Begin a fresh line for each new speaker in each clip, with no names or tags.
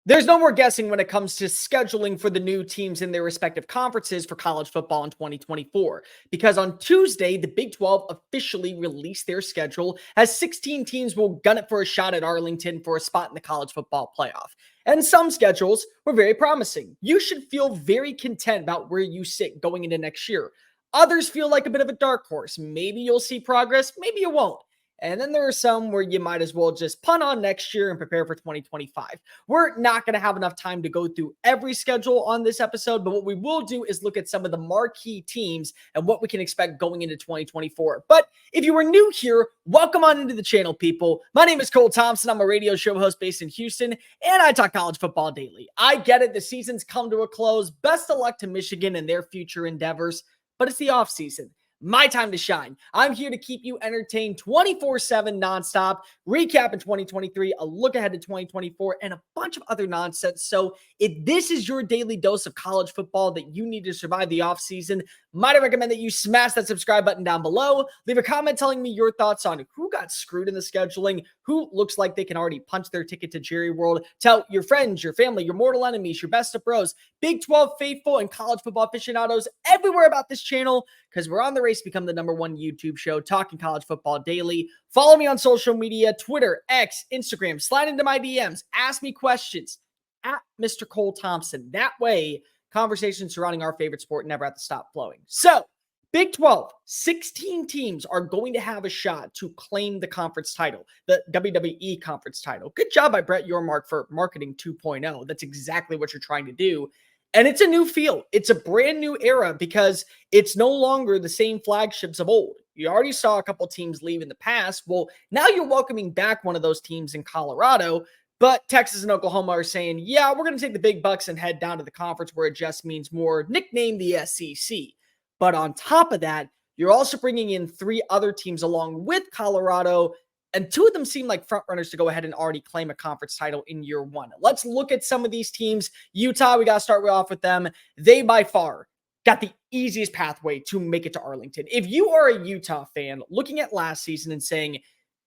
There's no more guessing when it comes to scheduling for the new teams in their respective conferences for college football in 2024. Because on Tuesday, the Big 12 officially released their schedule as 16 teams will gun it for a shot at Arlington for a spot in the college football playoff. And some schedules were very promising. You should feel very content about where you sit going into next year. Others feel like a bit of a dark horse. Maybe you'll see progress, maybe you won't. And then there are some where you might as well just punt on next year and prepare for 2025. We're not going to have enough time to go through every schedule on this episode, but what we will do is look at some of the marquee teams and what we can expect going into 2024. But if you are new here, welcome on into the channel, people. My name is Cole Thompson. I'm a radio show host based in Houston, and I talk college football daily. I get it. The season's come to a close. Best of luck to Michigan and their future endeavors, but it's the offseason. My time to shine. I'm here to keep you entertained 24/7 nonstop, recap in 2023, a look ahead to 2024, and a bunch of other nonsense. So if this is your daily dose of college football that you need to survive the offseason, might I recommend that you smash that subscribe button down below. Leave a comment telling me your thoughts on who got screwed in the scheduling, who looks like they can already punch their ticket to Jerry World. Tell your friends, your family, your mortal enemies, your best of bros, Big 12 faithful, and college football aficionados everywhere about this channel, because we're on the race to become the #1 YouTube show talking college football daily. Follow me on social media, Twitter, X, Instagram, slide into my DMs, ask me questions at Mr. Cole Thompson. That way, conversations surrounding our favorite sport never have to stop flowing. So, Big 12, 16 teams are going to have a shot to claim the conference title, the WWE conference title. Good job by Brett Yormark for marketing 2.0. That's exactly what you're trying to do. And it's a new feel. It's a brand new era because it's no longer the same flagships of old. You already saw a couple teams leave in the past. Well, now you're welcoming back one of those teams in Colorado, but Texas and Oklahoma are saying, yeah, we're going to take the big bucks and head down to the conference where it just means more, nickname the SEC. But on top of that, you're also bringing in 3 other teams along with Colorado, and 2 of them seem like frontrunners to go ahead and already claim a conference title in year 1. Let's look at some of these teams. Utah, we got to start off with them. They by far got the easiest pathway to make it to Arlington. If you are a Utah fan looking at last season and saying,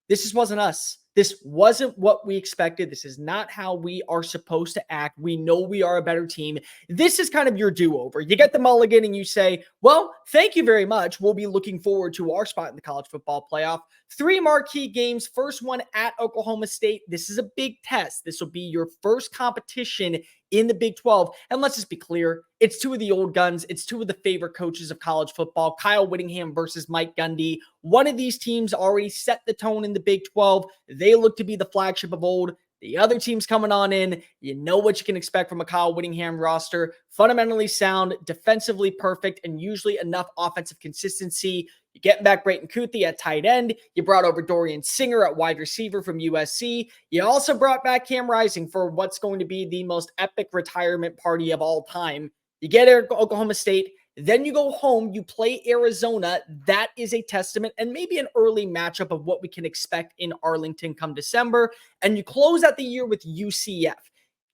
this just wasn't us, this wasn't what we expected, this is not how we are supposed to act, we know we are a better team, this is kind of your do-over. You get the mulligan and you say, well, thank you very much. We'll be looking forward to our spot in the college football playoff. 3 marquee games. First one at Oklahoma State. This is a big test. This will be your first competition in the Big 12. And let's just be clear, it's 2 of the old guns. It's 2 of the favorite coaches of college football, Kyle Whittingham versus Mike Gundy. One of these teams already set the tone in the Big 12. They look to be the flagship of old. The other team's coming on in. You know what you can expect from a Kyle Whittingham roster. Fundamentally sound, defensively perfect, and usually enough offensive consistency. You're getting back Brayton Kuthi at tight end. You brought over Dorian Singer at wide receiver from USC. You also brought back Cam Rising for what's going to be the most epic retirement party of all time. You get Oklahoma State. Then you go home, you play Arizona. That is a testament and maybe an early matchup of what we can expect in Arlington come December. And you close out the year with UCF.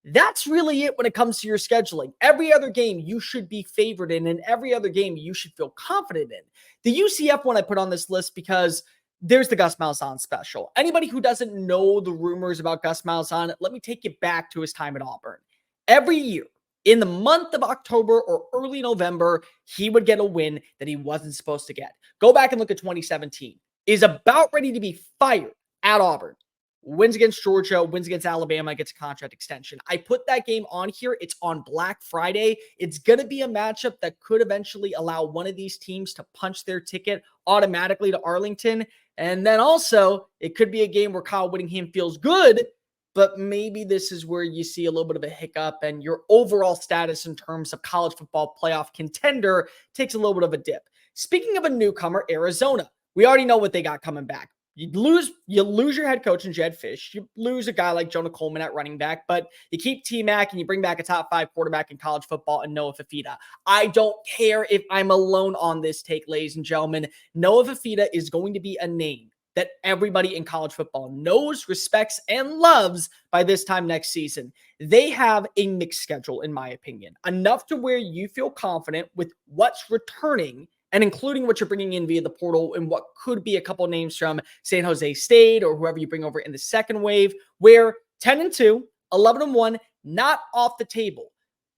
That's really it when it comes to your scheduling. Every other game you should be favored in, and every other game you should feel confident in. The UCF one I put on this list because there's the Gus Malzahn special. Anybody who doesn't know the rumors about Gus Malzahn, let me take you back to his time at Auburn. Every year, in the month of October or early November, he would get a win that he wasn't supposed to get. Go back and look at 2017. Is about ready to be fired at Auburn. Wins against Georgia, wins against Alabama, gets a contract extension. I put that game on here. It's on Black Friday. It's going to be a matchup that could eventually allow one of these teams to punch their ticket automatically to Arlington. And then also, it could be a game where Kyle Whittingham feels good, but maybe this is where you see a little bit of a hiccup and your overall status in terms of college football playoff contender takes a little bit of a dip. Speaking of a newcomer, Arizona, we already know what they got coming back. You lose your head coach in Jed Fish. You lose a guy like Jonah Coleman at running back, but you keep T-Mac and you bring back a top 5 quarterback in college football and Noah Fifita. I don't care if I'm alone on this take, ladies and gentlemen. Noah Fifita is going to be a name that everybody in college football knows, respects, and loves by this time next season. They have a mixed schedule, in my opinion, enough to where you feel confident with what's returning and including what you're bringing in via the portal and what could be a couple names from San Jose State or whoever you bring over in the second wave, where 10-2, 11-1, not off the table,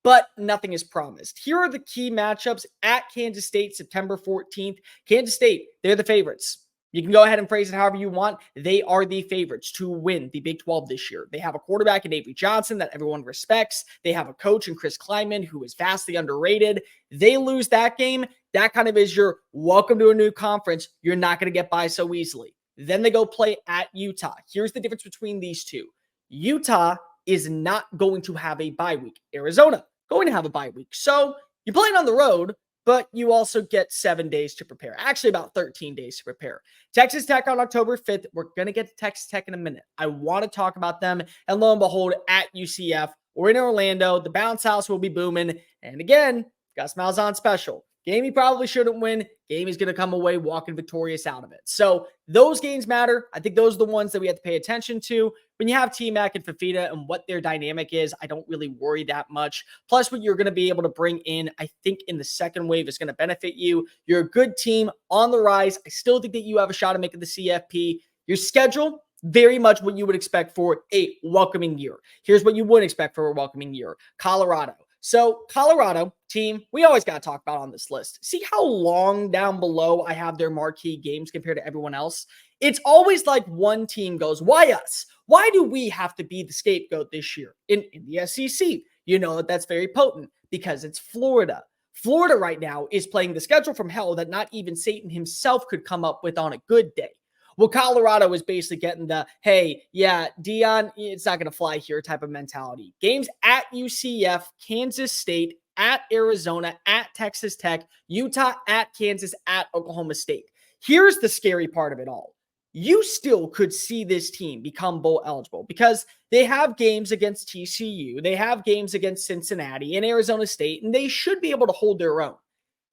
but nothing is promised. Here are the key matchups at Kansas State, September 14th. Kansas State, they're the favorites. You can go ahead and phrase it however you want. They are the favorites to win the Big 12 this year. They have a quarterback in Avery Johnson that everyone respects. They have a coach in Chris Klieman who is vastly underrated. They lose that game. That kind of is your welcome to a new conference. You're not going to get by so easily. Then they go play at Utah. Here's the difference between these two. Utah is not going to have a bye week. Arizona going to have a bye week. So you're playing on the road, but you also get 7 days to prepare. Actually, about 13 days to prepare. Texas Tech on October 5th. We're going to get to Texas Tech in a minute. I want to talk about them. And lo and behold, at UCF, we're in Orlando. The bounce house will be booming. And again, Gus Malzahn special. Game he probably shouldn't win. Game he's going to come away walking victorious out of it. So those games matter. I think those are the ones that we have to pay attention to. When you have T-Mac and Fafita and what their dynamic is, I don't really worry that much. Plus, what you're going to be able to bring in, I think in the second wave is going to benefit you. You're a good team on the rise. I still think that you have a shot at making the CFP. Your schedule, very much what you would expect for a welcoming year. Here's what you wouldn't expect for a welcoming year. Colorado. So Colorado team, we always got to talk about on this list. See how long down below I have their marquee games compared to everyone else? It's always like one team goes, why us? Why do we have to be the scapegoat this year in the SEC? You know that's very potent because it's Florida. Florida right now is playing the schedule from hell that not even Satan himself could come up with on a good day. Well, Colorado is basically getting the, hey, yeah, Dion, it's not going to fly here type of mentality. Games at UCF, Kansas State, at Arizona, at Texas Tech, Utah, at Kansas, at Oklahoma State. Here's the scary part of it all. You still could see this team become bowl eligible because they have games against TCU, they have games against Cincinnati and Arizona State, and they should be able to hold their own.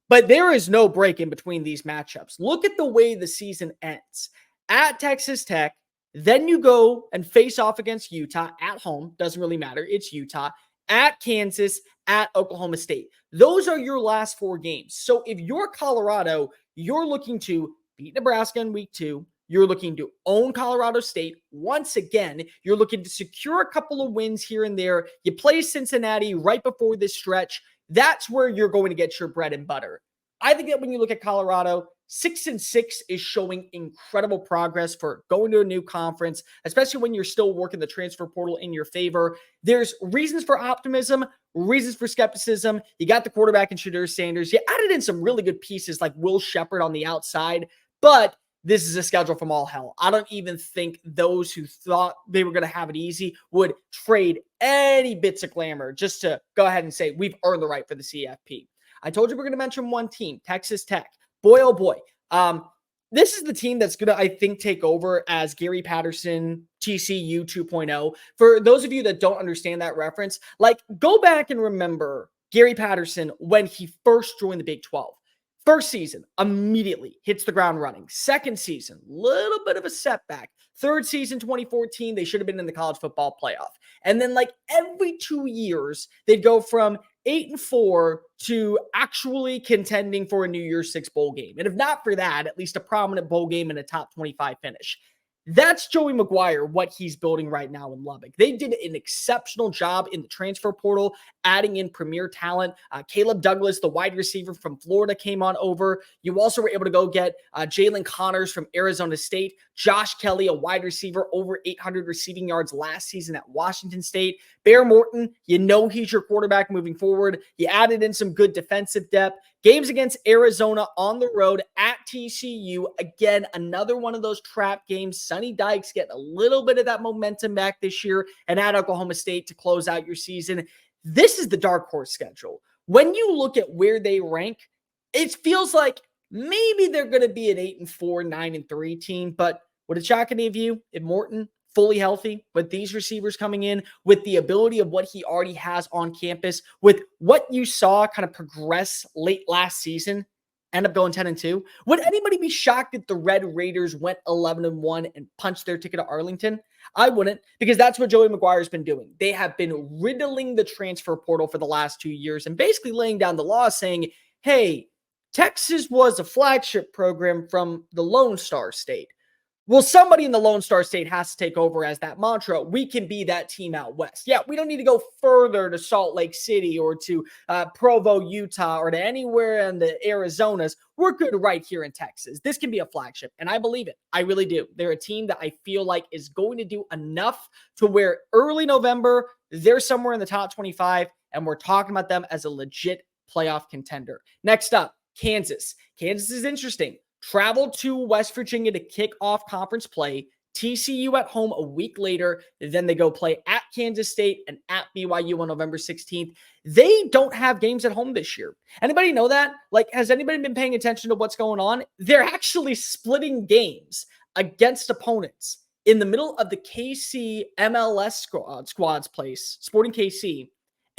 But there is no break in between these matchups. Look at the way the season ends. At Texas Tech, then you go and face off against Utah at home. Doesn't really matter. It's Utah. At Kansas, at Oklahoma State. Those are your last 4 games. So if you're Colorado, you're looking to beat Nebraska in week 2. You're looking to own Colorado State. Once again, you're looking to secure a couple of wins here and there. You play Cincinnati right before this stretch. That's where you're going to get your bread and butter. I think that when you look at Colorado, 6-6 is showing incredible progress for going to a new conference, especially when you're still working the transfer portal in your favor. There's reasons for optimism, reasons for skepticism. You got the quarterback in Shedeur Sanders. You added in some really good pieces like Will Shepherd on the outside, but this is a schedule from all hell. I don't even think those who thought they were going to have it easy would trade any bits of glamour just to go ahead and say, we've earned the right for the CFP. I told you we're going to mention one team, Texas Tech. Boy, oh boy. This is the team that's going to, I think, take over as Gary Patterson, TCU 2.0. For those of you that don't understand that reference, like go back and remember Gary Patterson when he first joined the Big 12. First season, immediately hits the ground running. Second season, little bit of a setback. Third season, 2014, they should have been in the college football playoff. And then like every 2 years, they'd go from 8-4 to actually contending for a New Year's Six bowl game. And if not for that, at least a prominent bowl game and a top 25 finish. That's Joey McGuire, what he's building right now in Lubbock. They did an exceptional job in the transfer portal, adding in premier talent. Caleb Douglas, the wide receiver from Florida, came on over. You also were able to go get Jalen Connors from Arizona State, Josh Kelly, a wide receiver, over 800 receiving yards last season at Washington State. Bear Morton, you know he's your quarterback moving forward. You added in some good defensive depth. Games against Arizona on the road at TCU. Again, another one of those trap games. Sonny Dykes getting a little bit of that momentum back this year, and at Oklahoma State to close out your season. This is the dark horse schedule. When you look at where they rank, it feels like maybe they're going to be an 8-4, 9-3 team, but would it shock any of you if Morton, fully healthy, with these receivers coming in, with the ability of what he already has on campus, with what you saw kind of progress late last season, end up going 10-2? Would anybody be shocked if the Red Raiders went 11-1 and punched their ticket to Arlington? I wouldn't, because that's what Joey McGuire's been doing. They have been riddling the transfer portal for the last 2 years and basically laying down the law saying, hey, Texas was a flagship program from the Lone Star State. Well, somebody in the Lone Star State has to take over as that mantra. We can be that team out west. Yeah, we don't need to go further to Salt Lake City or to Provo, Utah, or to anywhere in the Arizonas. We're good right here in Texas. This can be a flagship, and I believe it. I really do. They're a team that I feel like is going to do enough to where early November, they're somewhere in the top 25, and we're talking about them as a legit playoff contender. Next up, Kansas. Kansas is interesting. Travel to West Virginia to kick off conference play. TCU at home a week later. Then they go play at Kansas State and at BYU on November 16th. They don't have games at home this year. Anybody know that? Like, has anybody been paying attention to what's going on? They're actually splitting games against opponents in the middle of the KC MLS squad's place, Sporting KC,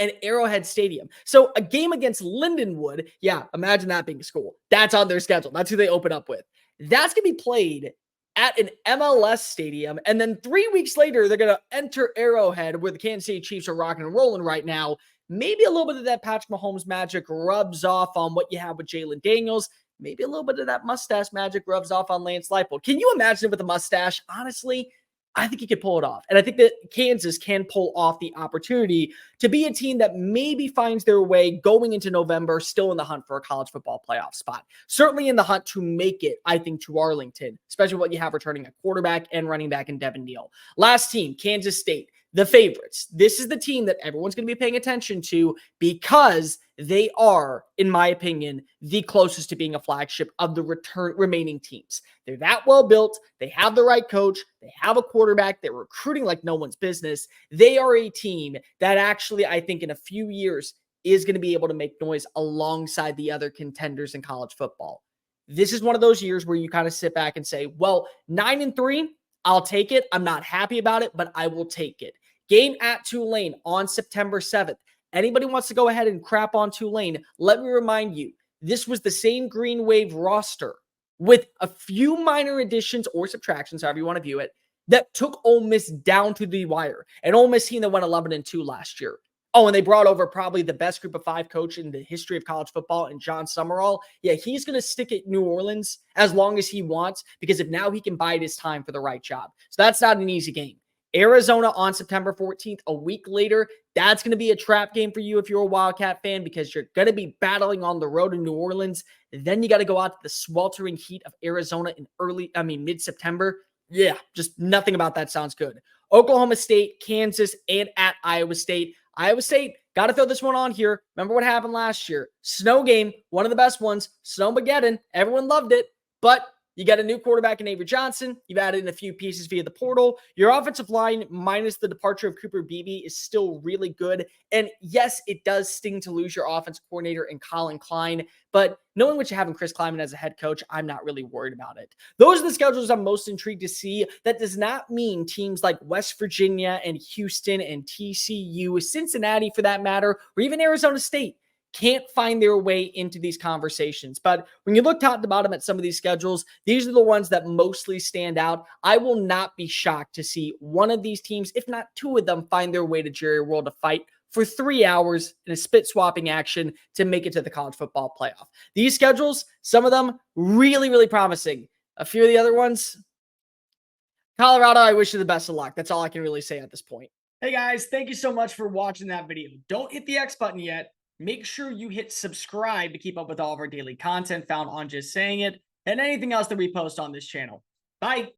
and Arrowhead Stadium. So a game against Lindenwood, yeah, imagine that being a school. That's on their schedule. That's who they open up with. That's going to be played at an MLS stadium. And then 3 weeks later, they're going to enter Arrowhead, where the Kansas City Chiefs are rocking and rolling right now. Maybe a little bit of that Patrick Mahomes magic rubs off on what you have with Jalen Daniels. Maybe a little bit of that mustache magic rubs off on Lance Leipold. Can you imagine it with a mustache? Honestly, I think he could pull it off. And I think that Kansas can pull off the opportunity to be a team that maybe finds their way going into November, still in the hunt for a college football playoff spot. Certainly in the hunt to make it, I think, to Arlington, especially what you have returning a quarterback and running back in Devin Neal. Last team, Kansas State. The favorites. This is the team that everyone's going to be paying attention to because they are, in my opinion, the closest to being a flagship of the remaining teams. They're that well built. They have the right coach. They have a quarterback. They're recruiting like no one's business. They are a team that actually, I think, in a few years is going to be able to make noise alongside the other contenders in college football. This is one of those years where you kind of sit back and say, well, 9-3, I'll take it. I'm not happy about it, but I will take it. Game at Tulane on September 7th. Anybody wants to go ahead and crap on Tulane, let me remind you, this was the same Green Wave roster with a few minor additions or subtractions, however you want to view it, that took Ole Miss down to the wire. And Ole Miss team that went 11-2 last year. Oh, and they brought over probably the best group of 5 coach in the history of college football, and John Summerall. Yeah, he's going to stick at New Orleans as long as he wants, because if now he can bide his time for the right job. So that's not an easy game. Arizona on September 14th, a week later. That's going to be a trap game for you if you're a Wildcat fan, because you're going to be battling on the road in New Orleans. Then you got to go out to the sweltering heat of Arizona in mid-September. Yeah, just nothing about that sounds good. Oklahoma State, Kansas, and at Iowa State. Iowa State, got to throw this one on here. Remember what happened last year? Snow game, one of the best ones. Snowmageddon, everyone loved it, but you got a new quarterback in Avery Johnson. You've added in a few pieces via the portal. Your offensive line, minus the departure of Cooper Beebe, is still really good. And yes, it does sting to lose your offensive coordinator in Colin Klein. But knowing what you have in Chris Kleiman as a head coach, I'm not really worried about it. Those are the schedules I'm most intrigued to see. That does not mean teams like West Virginia and Houston and TCU, Cincinnati for that matter, or even Arizona State can't find their way into these conversations. But when you look top to bottom at some of these schedules, these are the ones that mostly stand out. I will not be shocked to see one of these teams, if not 2 of them, find their way to Jerry World to fight for 3 hours in a spit swapping action to make it to the college football playoff. These schedules, some of them really, really promising. A few of the other ones, Colorado, I wish you the best of luck. That's all I can really say at this point. Hey guys, thank you so much for watching that video. Don't hit the X button yet. Make sure you hit subscribe to keep up with all of our daily content found on Just Saying It and anything else that we post on this channel. Bye.